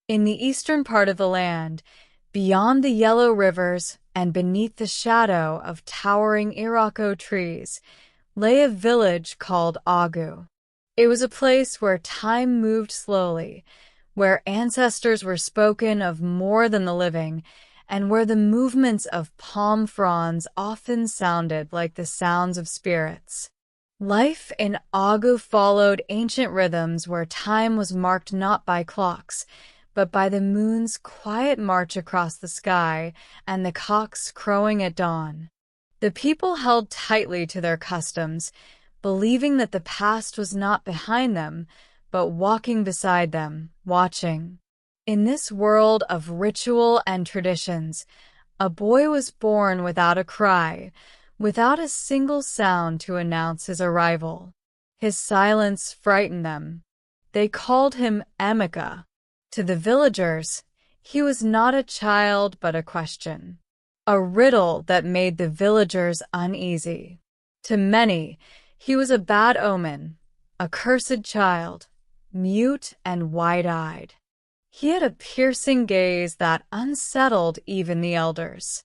In the eastern part of the land, beyond the yellow rivers and beneath the shadow of towering iroko trees, lay a village called Agu. It was a place where time moved slowly, where ancestors were spoken of more than the living, and where the movements of palm fronds often sounded like the sounds of spirits. Life in Agu followed ancient rhythms where time was marked not by clocks, but by the moon's quiet march across the sky and the cocks crowing at dawn. The people held tightly to their customs, believing that the past was not behind them, but walking beside them, watching. In this world of ritual and traditions, a boy was born without a cry, without a single sound to announce his arrival. His silence frightened them. They called him Emeka. To the villagers, he was not a child but a question, a riddle that made the villagers uneasy. To many, he was a bad omen, a cursed child, mute and wide-eyed. He had a piercing gaze that unsettled even the elders.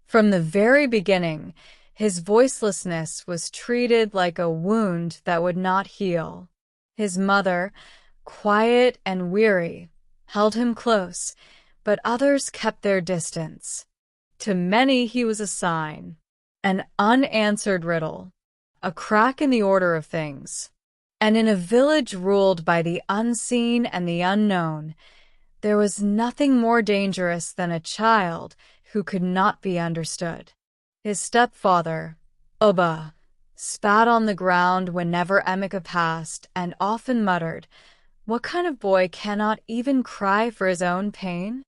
From the very beginning, his voicelessness was treated like a wound that would not heal. His mother, quiet and weary, held him close, but others kept their distance. To many he was a sign, an unanswered riddle, a crack in the order of things. And in a village ruled by the unseen and the unknown, there was nothing more dangerous than a child who could not be understood. His stepfather, Oba, spat on the ground whenever Emeka passed and often muttered, "What kind of boy cannot even cry for his own pain?"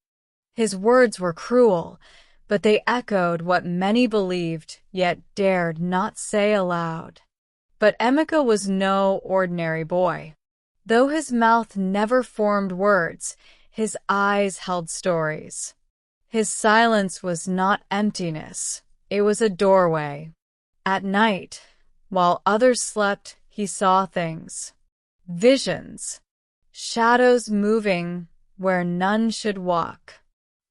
His words were cruel, but they echoed what many believed yet dared not say aloud. But Emeka was no ordinary boy. Though his mouth never formed words, his eyes held stories. His silence was not emptiness, it was a doorway. At night, while others slept, he saw things. Visions. Shadows moving where none should walk.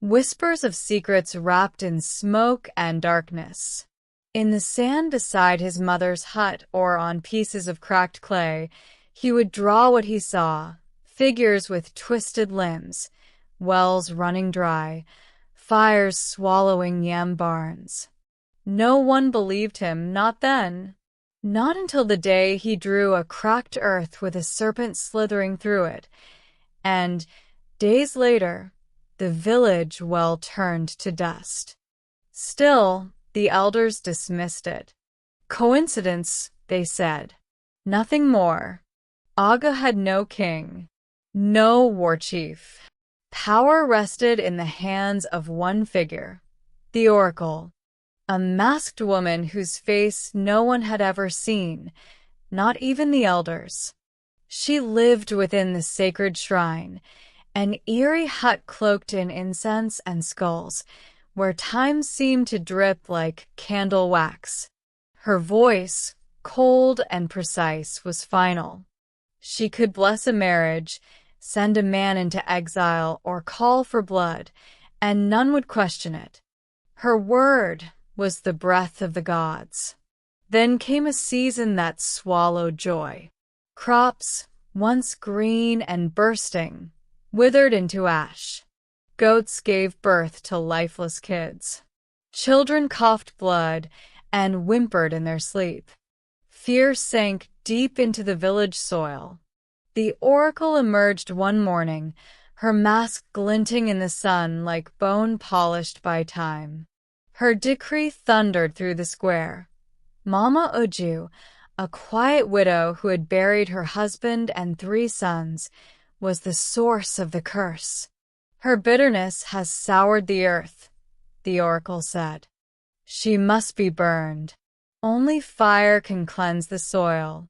Whispers of secrets wrapped in smoke and darkness. In the sand beside his mother's hut or on pieces of cracked clay, he would draw what he saw, figures with twisted limbs, wells running dry, fires swallowing yam barns. No one believed him, not then. Not until the day he drew a cracked earth with a serpent slithering through it, and, days later, the village well turned to dust. Still, the elders dismissed it. Coincidence, they said. Nothing more. Aga had no king, no war chief. Power rested in the hands of one figure, the oracle, a masked woman whose face no one had ever seen, not even the elders. She lived within the sacred shrine, an eerie hut cloaked in incense and skulls, where time seemed to drip like candle wax. Her voice, cold and precise, was final. She could bless a marriage, send a man into exile, or call for blood, and none would question it. Her word was the breath of the gods. Then came a season that swallowed joy. Crops, once green and bursting, withered into ash. Goats gave birth to lifeless kids. Children coughed blood and whimpered in their sleep. Fear sank deep into the village soil. The oracle emerged one morning, her mask glinting in the sun like bone polished by time. Her decree thundered through the square. Mama Uju, a quiet widow who had buried her husband and 3 sons, was the source of the curse. Her bitterness has soured the earth, the oracle said. She must be burned. Only fire can cleanse the soil.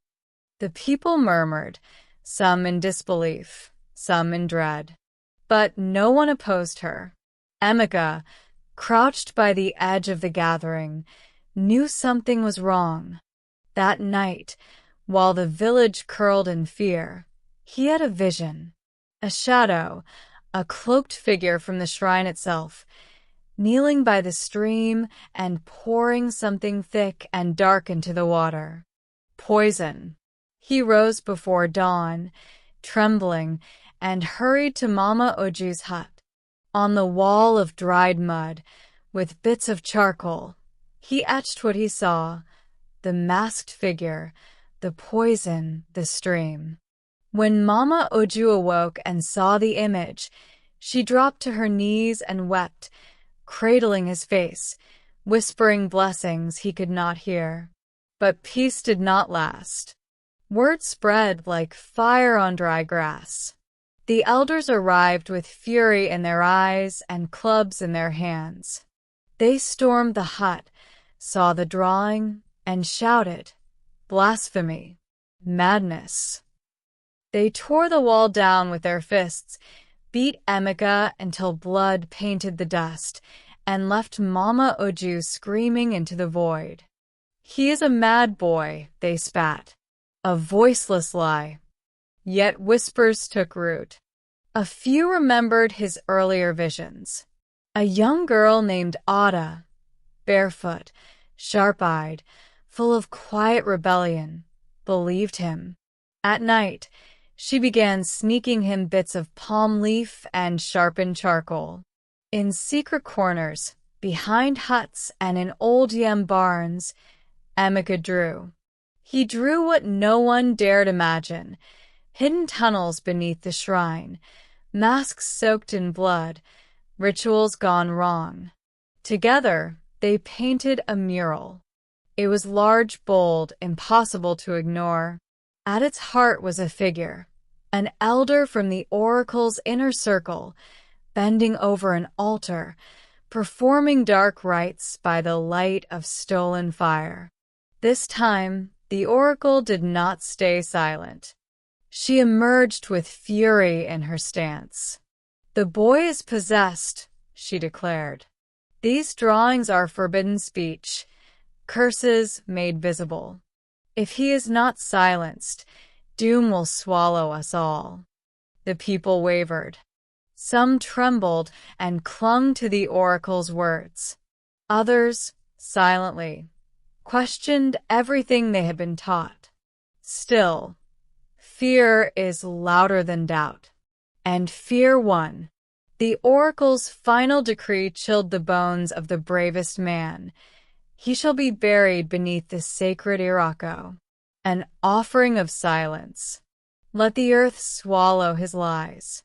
The people murmured, some in disbelief, some in dread. But no one opposed her. Emeka, crouched by the edge of the gathering, knew something was wrong. That night, while the village curled in fear, he had a vision. A shadow, a cloaked figure from the shrine itself, kneeling by the stream and pouring something thick and dark into the water. Poison. He rose before dawn, trembling, and hurried to Mama Oju's hut. On the wall of dried mud, with bits of charcoal, he etched what he saw: the masked figure, the poison, the stream. When Mama Oju awoke and saw the image, she dropped to her knees and wept, cradling his face, whispering blessings he could not hear. But peace did not last. Word spread like fire on dry grass. The elders arrived with fury in their eyes and clubs in their hands. They stormed the hut, saw the drawing, and shouted, "Blasphemy! Madness!" They tore the wall down with their fists, beat Emeka until blood painted the dust, and left Mama Oju screaming into the void. "He is a mad boy," they spat. A voiceless lie. Yet whispers took root. A few remembered his earlier visions. A young girl named Ada, barefoot, sharp-eyed, full of quiet rebellion, believed him. At night, she began sneaking him bits of palm leaf and sharpened charcoal. In secret corners, behind huts and in old yam barns, Emeka drew. He drew what no one dared imagine: hidden tunnels beneath the shrine, masks soaked in blood, rituals gone wrong. Together, they painted a mural. It was large, bold, impossible to ignore. At its heart was a figure, an elder from the oracle's inner circle, bending over an altar, performing dark rites by the light of stolen fire. This time, the oracle did not stay silent. She emerged with fury in her stance. "The boy is possessed," she declared. "These drawings are forbidden speech, curses made visible. If he is not silenced, doom will swallow us all." The people wavered. Some trembled and clung to the oracle's words. Others, silently, questioned everything they had been taught. Still, fear is louder than doubt. And fear won. The oracle's final decree chilled the bones of the bravest man. He shall be buried beneath the sacred Irako, an offering of silence. Let the earth swallow his lies.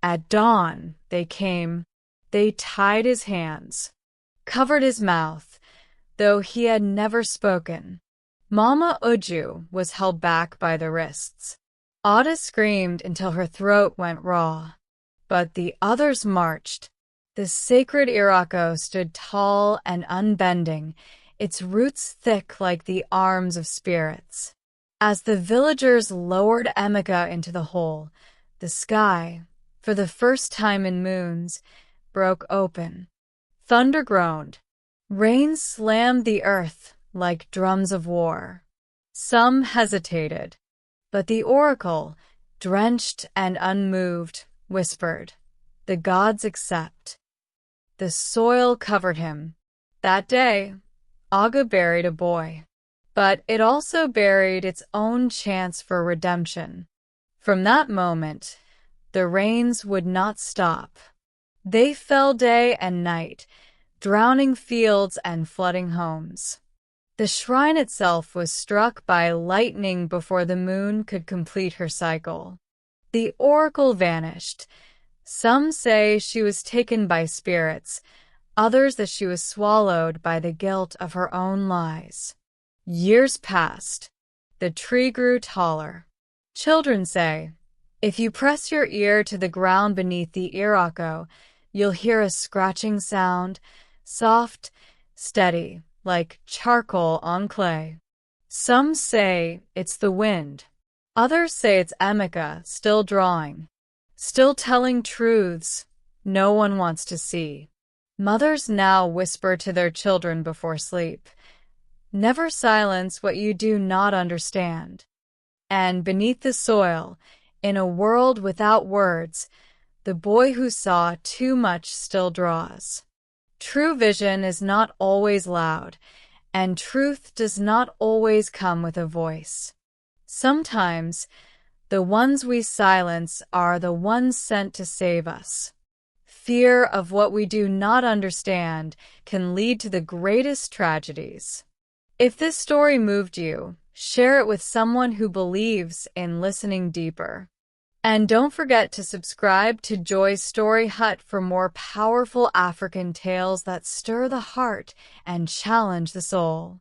At dawn they came. They tied his hands, covered his mouth, though he had never spoken. Mama Oju was held back by the wrists. Ada screamed until her throat went raw. But the others marched. The sacred Irako stood tall and unbending, its roots thick like the arms of spirits. As the villagers lowered Emeka into the hole, the sky, for the first time in moons, broke open. Thunder groaned. Rain slammed the earth like drums of war. Some hesitated, but the oracle, drenched and unmoved, whispered, "The gods accept." The soil covered him. That day, Aga buried a boy, but it also buried its own chance for redemption. From that moment, the rains would not stop. They fell day and night, drowning fields and flooding homes. The shrine itself was struck by lightning before the moon could complete her cycle. The oracle vanished. Some say she was taken by spirits, others that she was swallowed by the guilt of her own lies. Years passed. The tree grew taller. Children say, if you press your ear to the ground beneath the Irako, you'll hear a scratching sound, soft, steady, like charcoal on clay. Some say it's the wind. Others say it's Emeka still drawing, still telling truths no one wants to see. Mothers now whisper to their children before sleep, "Never silence what you do not understand." And beneath the soil, in a world without words, The boy who saw too much still draws. True vision is not always loud, and truth does not always come with a voice. Sometimes, the ones we silence are the ones sent to save us. Fear of what we do not understand can lead to the greatest tragedies. If this story moved you, share it with someone who believes in listening deeper. And don't forget to subscribe to Joy's Story Hut for more powerful African tales that stir the heart and challenge the soul.